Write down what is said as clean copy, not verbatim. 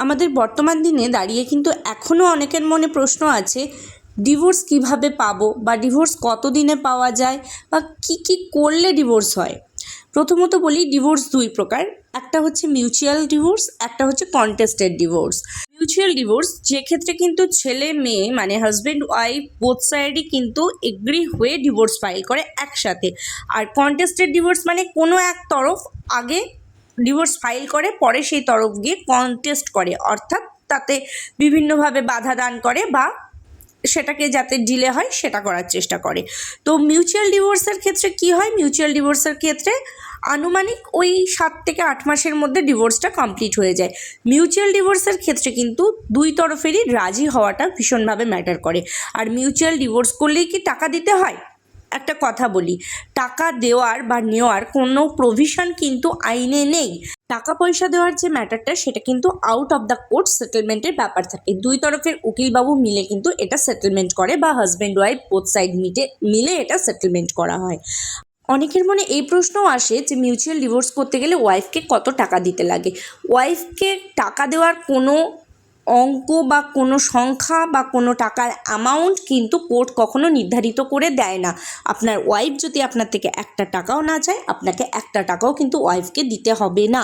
আমাদের বর্তমান দিনে দাঁড়িয়ে কিন্তু এখনও অনেকের মনে প্রশ্ন আছে, ডিভোর্স কিভাবে পাবো বা ডিভোর্স কত দিনে পাওয়া যায় বা কি করলে ডিভোর্স হয়। প্রথমত বলি, ডিভোর্স দুই প্রকার, একটা হচ্ছে মিউচুয়াল ডিভোর্স, একটা হচ্ছে কন্টেস্টেড ডিভোর্স। মিউচুয়াল ডিভোর্স যে ক্ষেত্রে কিন্তু ছেলে মেয়ে মানে হাজব্যান্ড ওয়াইফ বোথ সাইডই কিন্তু এগ্রি হয়ে ডিভোর্স ফাইল করে একসাথে। আর কন্টেস্টেড ডিভোর্স মানে কোনো এক তরফ আগে ডিভোর্স ফাইল করে, পরে সেই তরফ গিয়ে কন্টেস্ট করে, অর্থাৎ তাতে বিভিন্নভাবে বাধা দান করে বা সেটাকে যাতে ডিলে হয় সেটা করার চেষ্টা করে। তো মিউচুয়াল ডিভোর্সের ক্ষেত্রে কি হয়, মিউচুয়াল ডিভোর্সের ক্ষেত্রে আনুমানিক ওই 7 থেকে 8 মাসের মধ্যে ডিভোর্সটা কমপ্লিট হয়ে যায়। মিউচুয়াল ডিভোর্সের ক্ষেত্রে কিন্তু দুই তরফেরই রাজি হওয়াটা ভীষণভাবে ম্যাটার করে। আর মিউচুয়াল ডিভোর্স করলেই কি টাকা দিতে হয়? একটা কথা বলি, টাকা দেওয়ার বা নেওয়ার কোনো প্রভিশন কিন্তু আইনে নেই। টাকা পয়সা দেওয়ার যে ম্যাটারটা সেটা কিন্তু আউট অফ দ্য কোর্ট সেটেলমেন্টের ব্যাপার থাকে। দুই তরফের উকিলবাবু মিলে কিন্তু এটা সেটেলমেন্ট করে বা হাজব্যান্ড ওয়াইফ বোথ সাইড মিলে এটা সেটেলমেন্ট করা হয়। অনেকের মনে এই প্রশ্নও আসে যে মিউচুয়াল ডিভোর্স করতে গেলে ওয়াইফকে কত টাকা দিতে লাগে। ওয়াইফকে টাকা দেওয়ার কোনো অঙ্ক বা কোনো সংখ্যা বা কোনো টাকার অ্যামাউন্ট কিন্তু কোর্ট কখনো নির্ধারিত করে দেয় না। আপনার ওয়াইফ যদি আপনার থেকে একটা টাকাও না চায়, আপনাকে একটা টাকাও কিন্তু ওয়াইফকে দিতে হবে না।